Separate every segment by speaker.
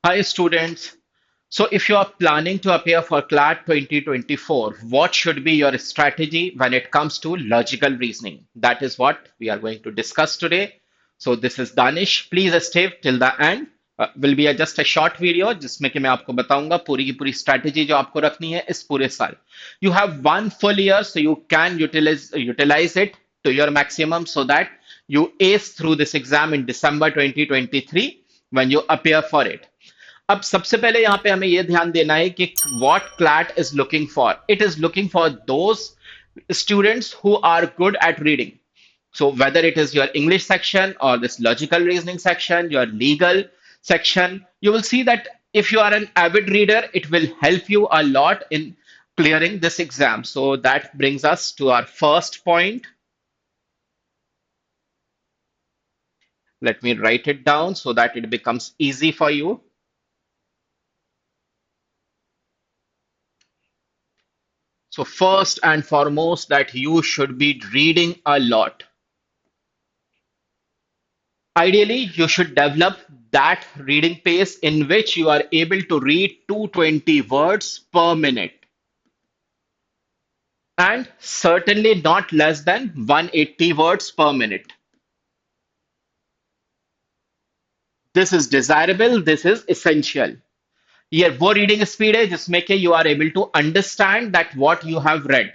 Speaker 1: Hi, students. So, if you are planning to appear for CLAT 2024, what should be your strategy when it comes to logical reasoning? That is what we are going to discuss today. So, this is Danish. Please stay till the end. Will be just a short video जिसमें कि मैं आपको बताऊंगा पूरी की पूरी strategy जो आपको रखनी है इस पूरे साल. You have 1 full year, so you can utilize it to your maximum so that you ace through this exam in December 2023 when you appear for it. अब सबसे पहले यहां पे हमें यह ध्यान देना है कि what CLAT is looking for. It is looking for those students who are good at reading. So whether it is your English section or this logical reasoning section, your legal section, you will see that if you are an avid reader, it will help you a lot in clearing this exam. So that brings us to our first point. Let me write it down so that it becomes easy for you. So first and foremost, that you should be reading a lot. Ideally, you should develop that reading pace in which you are able to read 220 words per minute and certainly not less than 180 words per minute. This is desirable, this is essential. ये वो reading speed है जिसमें कि you are able to understand that what you have read.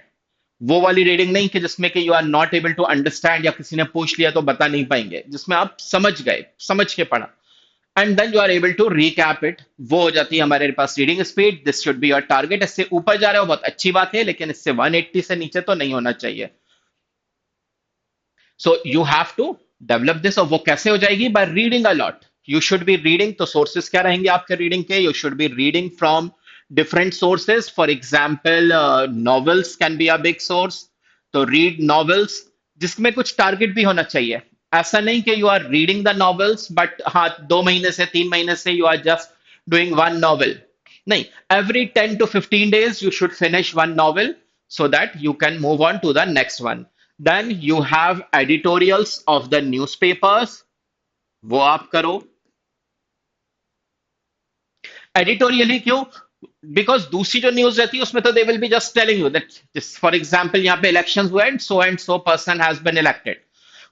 Speaker 1: वो वाली reading नहीं कि जिसमें कि you are not able to understand या किसी ने पूछ लिया तो बता नहीं पाएंगे, जिसमें आप समझ गए, समझ के पढ़ा and then you are able to recap it. वो हो जाती है हमारे पास reading speed. This should be your target. इससे ऊपर जा रहे हो बहुत अच्छी बात है, लेकिन इससे 180 से नीचे तो नहीं होना चाहिए. So you have to develop this. और वो कैसे हो जाएगी? By reading a lot. You should be reading. तो सोर्सेस क्या रहेंगे आपके रीडिंग के? You should be reading from different sources. For example, novels can be a big source. तो read novels जिसमें कुछ टारगेट भी होना चाहिए. ऐसा नहीं कि you are reading the novels but हाँ 2 महीने से 3 महीने से you are just doing one novel. नहीं, every 10 to 15 days you should finish one novel so that you can move on to the next one. Then you have editorials of the newspapers. वो आप करो. Editorially क्यों? Because दूसरी जो news रहती है उसमें तो they will be just telling you that for example यहाँ पे इलेक्शंस हुए and so person has been elected.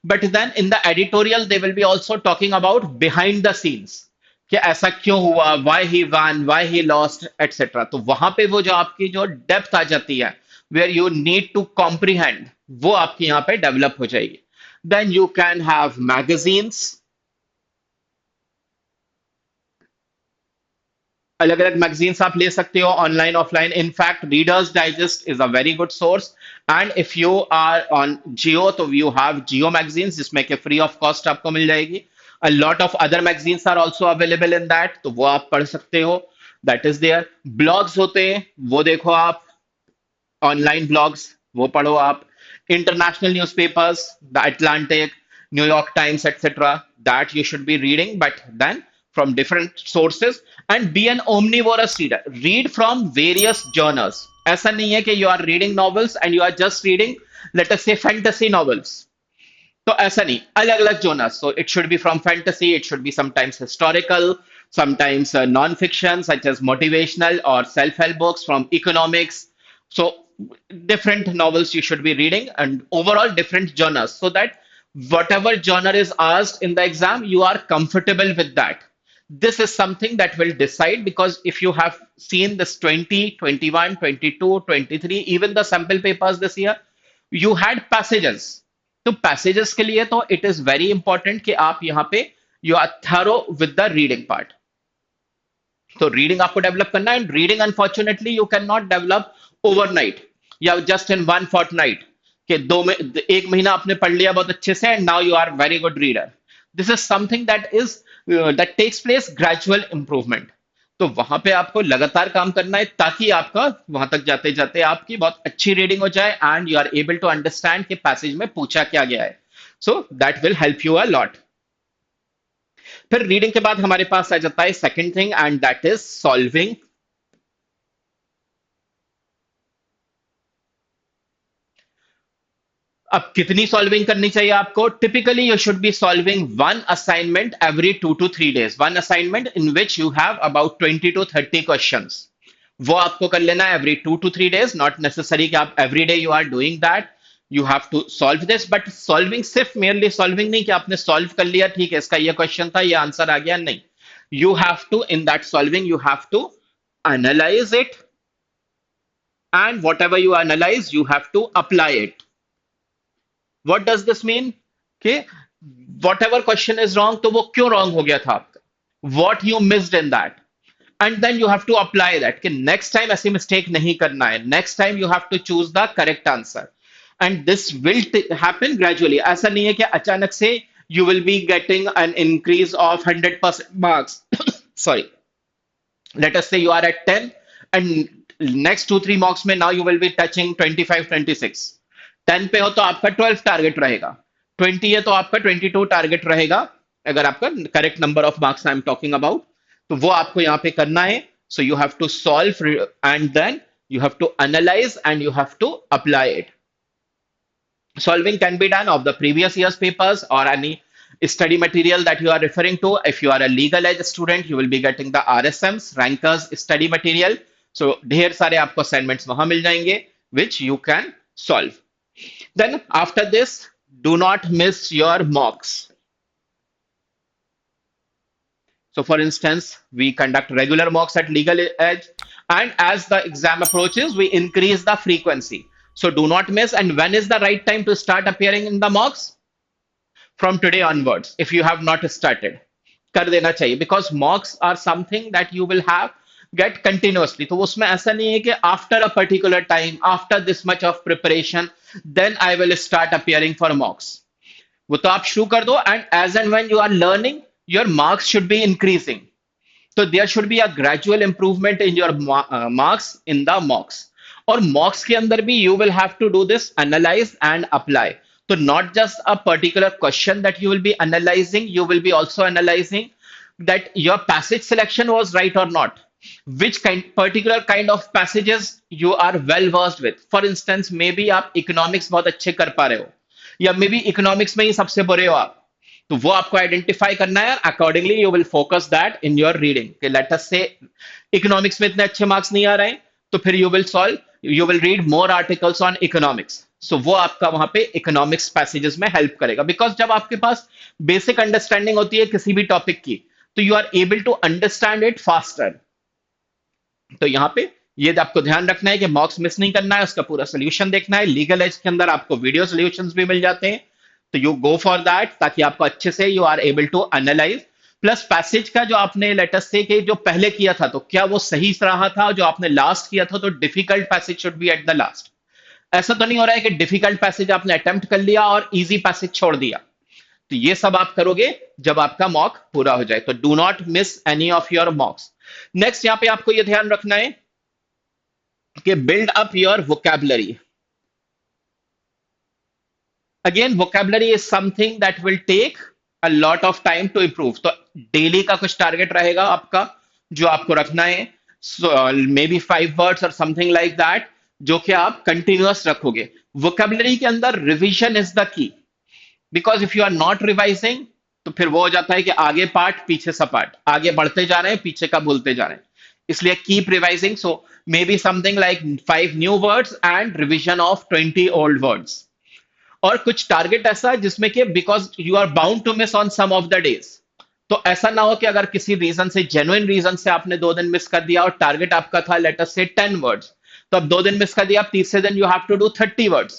Speaker 1: But then in the editorial they will be also talking about behind the scenes कि ऐसा क्यों हुआ, why he won, why he lost etcetera. तो वहां पे वो जो आपकी जो डेप्थ आ जाती है where you need to comprehend, वो आपकी यहाँ पे डेवलप हो जाएगी. Then you can have magazines. अलग अलग मैगजीन्स आप ले सकते हो online offline. In fact Reader's Digest is a very good source. And if you are on Jio तो यू हैव जियो मैगजीन्स जिसमें कि फ्री ऑफ कॉस्ट आपको मिल जाएगी. A lot of other magazines are also available in that, तो वो आप पढ़ सकते हो. That is there. ब्लॉग्स होते हैं, वो देखो आप. ऑनलाइन ब्लॉग्स वो पढ़ो आप. International newspapers, the Atlantic, New York Times etcetera, that you should be reading but then from different sources. And be an omnivorous reader. Read from various genres. ऐसा नहीं है कि you are reading novels and you are just reading, let us say, fantasy novels. तो ऐसा नहीं, अलग अलग genres. So it should be from fantasy, it should be sometimes historical, sometimes non-fiction such as motivational or self-help books, from economics. So different novels you should be reading and overall different genres so that whatever genre is asked in the exam, you are comfortable with that. This is something that will decide, because if you have seen this 20, 21, 22, 23, even the sample papers this year, you had passages. तो passages के लिए तो it is very important कि आप यहाँ पे you are thorough with the reading part. तो reading आपको डेवलप करना है. And reading unfortunately you can not develop overnight या जस्ट इन वन फोर्टनाइट कि 1 महीना आपने पढ़ लिया बहुत अच्छे से and now you are very good reader. This is something that takes place gradual improvement. तो वहां पे आपको लगातार काम करना है ताकि आपका वहां तक जाते जाते आपकी बहुत अच्छी रीडिंग हो जाए and you are able to understand कि पैसेज में पूछा क्या गया है. So that will help you a lot. फिर रीडिंग के बाद हमारे पास आ जाता है second thing and that is solving. अब कितनी सॉल्विंग करनी चाहिए आपको? Typically you should be solving one assignment every 2 to 3 days, one assignment in which you have about 20 to 30 questions. वो आपको कर लेना है every 2 to 3 days, not necessary कि आप every day you are doing that. You have to solve this, but solving सिर्फ merely solving नहीं कि आपने सॉल्व कर लिया, ठीक है इसका ये क्वेश्चन था ये आंसर आ गया, नहीं। You have to, in that solving you have to analyze it, and whatever you analyze you have to apply it. What does this mean? कि whatever question is wrong, तो वो क्यों wrong हो गया था आपका? What you missed in that? And then you have to apply that कि next time ऐसी mistake नहीं करना है. Next time you have to choose the correct answer. And this will happen gradually. ऐसा नहीं है कि अचानक से you will be getting an increase of 100% marks. Sorry. Let us say you are at 10 and next 2 3 marks में now you will be touching 25 26। 10 पे हो तो आपका 12 टारगेट रहेगा, 20 है तो आपका 22 टारगेट रहेगा, अगर आपका correct number of marks I am talking about. तो वो आपको यहाँ पे करना है। So you have to solve and then you have to analyze and you have to apply it. Solving can be done of the previous year's papers or any study material that you are referring to. If you are a LegalEdge student, you will be getting the RSMs, Rankers study material. So ढेर सारे आपको assignments वहां मिल जाएंगे which you can solve. Then after this, do not miss your mocks. So for instance, we conduct regular mocks at LegalEdge, and as the exam approaches, we increase the frequency. So do not miss. And when is the right time to start appearing in the mocks? From today onwards, if you have not started. कर देना चाहिए, because mocks are something that you will have get continuously. तो उसमें ऐसा नहीं है कि after a particular time, after this much of preparation, then I will start appearing for mocks. वो तो आप शुरू कर दो, and when you are learning, your marks should be increasing. So there should be a gradual improvement in your marks in the mocks. और mocks के अंदर भी you will have to do this, analyze and apply. So not just a particular question that you will be analyzing, you will be also analyzing that your passage selection was right or not. Which particular kind of passages you are well versed with. For instance, maybe आप economics बहुत अच्छे कर पा रहे हो, या may be economics में ही सबसे बुरे हो आप, तो वो आपको आइडेंटिफाई करना है। Accordingly you will focus that in your reading. Let us से इकोनॉमिक्स में इतने अच्छे मार्क्स नहीं आ रहे हैं, तो फिर you will read more articles on economics. So वो आपका वहां पे इकोनॉमिक्स पैसेजेस में हेल्प करेगा, बिकॉज जब आपके पास बेसिक अंडरस्टैंडिंग होती है किसी भी टॉपिक की, तो you are able to understand it faster. तो यहाँ पे ये आपको ध्यान रखना है कि मॉक्स मिस नहीं करना है, उसका पूरा सोल्यूशन देखना है। लीगल एज के अंदर आपको वीडियो सोल्यूशंस भी मिल जाते हैं, तो यू गो फॉर दैट, ताकि आपको अच्छे से you are able to analyze. Plus passage का जो आपने लेटस से कि जो पहले किया था, तो क्या वो सही रहा था? जो आपने लास्ट किया था, तो difficult passage should be at the last. ऐसा तो नहीं हो रहा है कि डिफिकल्ट पैसेज आपने अटेम्प्ट कर लिया और इजी पैसेज छोड़ दिया। तो ये सब आप करोगे जब आपका मॉक पूरा हो जाए। तो do not miss any of your mocks. Next यहाँ पे आपको ये ध्यान रखना है कि build up your vocabulary. Again vocabulary is something that will take a lot of time to improve. तो डेली का कुछ टारगेट रहेगा आपका जो आपको रखना है, मे बी 5 words और समथिंग लाइक दैट, जो कि आप कंटिन्यूअस रखोगे। वोकैबुलरी के अंदर revision is the key, because if you are not revising, तो फिर वो हो जाता है कि आगे पार्ट पीछे सपाट, आगे बढ़ते जा रहे हैं पीछे का भूलते जा रहे हैं। इसलिए keep revising. So maybe something like 5 new words and revision of 20 old words। और कुछ टारगेट ऐसा जिसमें कि because you are bound to miss on some of the days, तो ऐसा ना हो कि अगर किसी रीजन से, जेन्युइन रीजन से आपने 2 दिन मिस कर दिया और टारगेट आपका था लेट अस से 10 words, तो अब 2 दिन मिस कर दिया, अब तीसरे दिन you have to do 30 words,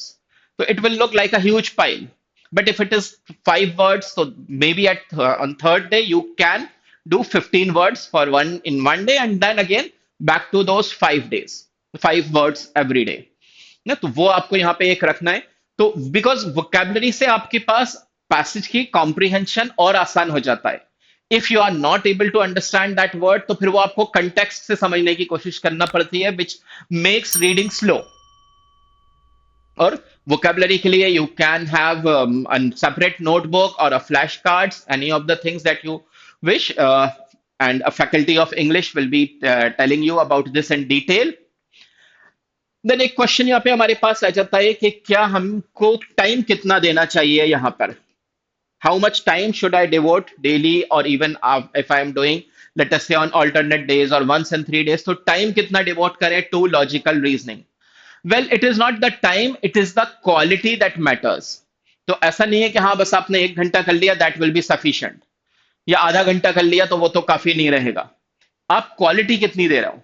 Speaker 1: तो it will look like a huge pile. But if it is 5 words, so maybe on third day you can do 15 words for in one day, and then again back to those 5 days, 5 words every day। ना तो वो आपको यहाँ पे एक रखना है। तो बिकॉज वोकैबुलरी से आपके पास पैसेज की कॉम्प्रिहेंशन और आसान हो जाता है। If you are not able to understand that word, तो फिर वो आपको कंटेक्स्ट से समझने की कोशिश करना पड़ती है, विच मेक्स रीडिंग स्लो। और vocabulary के लिए you can have a separate notebook or a flashcards, any of the things that you wish, and a faculty of English will be telling you about this in detail. देन एक question यहाँ पे हमारे पास आ जाता है कि क्या हमको टाइम कितना देना चाहिए यहाँ पर, how much time should I devote daily or even if I am doing, let us say on alternate days or once in 3 days, तो time कितना devote करें to logical reasoning? Well, it is not the time, it is the quality that matters. तो ऐसा नहीं है कि हाँ बस आपने 1 घंटा कर लिया that will be sufficient, या आधा घंटा कर लिया तो वो तो काफी नहीं रहेगा। आप क्वालिटी कितनी दे रहे हो?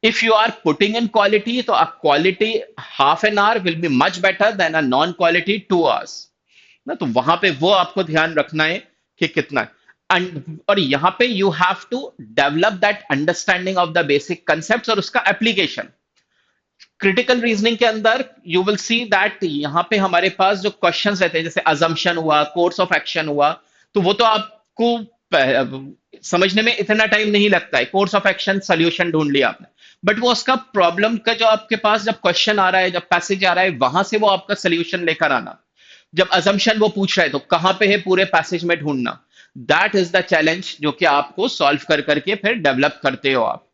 Speaker 1: If you are putting in quality, तो a quality half an hour will be much better than a non quality 2 hours ना। तो वहां पे वो आपको ध्यान रखना है कि कितना। और यहाँ पे you have to develop that understanding of the basic concept और उसका एप्लीकेशन। क्रिटिकल रीजनिंग के अंदर यू विल सी दैट यहाँ पे हमारे पास जो क्वेश्चंस रहते हैं, जैसे अजम्पशन हुआ, कोर्स ऑफ एक्शन हुआ, तो वो तो आपको समझने में इतना टाइम नहीं लगता है। कोर्स ऑफ एक्शन सोल्यूशन ढूंढ लिया आपने, बट वो उसका प्रॉब्लम का जो आपके पास जब क्वेश्चन आ रहा है, जब पैसेज आ रहा है, वहां से वो आपका सोल्यूशन लेकर आना। जब अजम्पशन वो पूछ रहा है तो कहां पे है पूरे पैसेज में ढूंढना। दैट इज द चैलेंज जो कि आपको सॉल्व कर करके फिर डेवलप करते हो आप।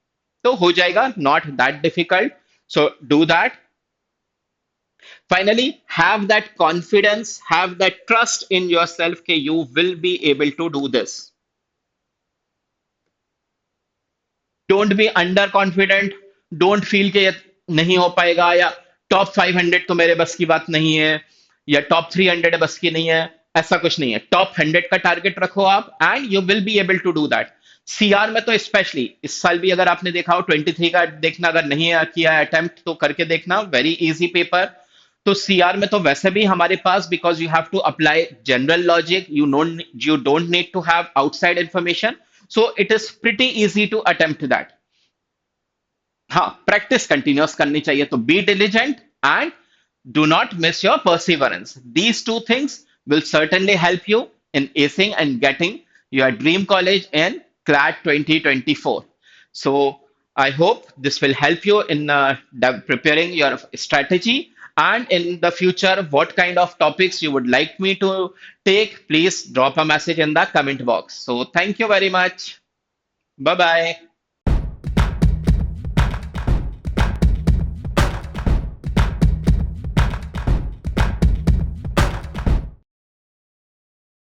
Speaker 1: तो हो जाएगा, not that difficult, so do that. Finally, have that confidence, have that trust in yourself that you will be able to do this. Don't be under confident, don't feel कि ये नहीं हो पाएगा, या टॉप 500 तो मेरे बस की बात नहीं है, या टॉप 300 बस की नहीं है। ऐसा कुछ नहीं है, टॉप 100 का टारगेट रखो आप and you will be able to do that. CR में तो स्पेशली इस साल भी अगर आपने देखा हो 23 का देखना, अगर नहीं किया अटेम्प्ट तो करके देखना, वेरी इजी पेपर। तो सीआर में तो वैसे भी हमारे पास, because you have to apply general logic, you don't need to have outside information, so it is pretty easy to attempt that. हाँ, प्रैक्टिस कंटिन्यूस करनी चाहिए। तो be diligent and do not miss your perseverance. These two things will certainly help you in acing and getting your dream college in CLAT 2024. So I hope this will help you in preparing your strategy, and in the future what kind of topics you would like me to take, please drop a message in the comment box. So thank you very much. Bye bye.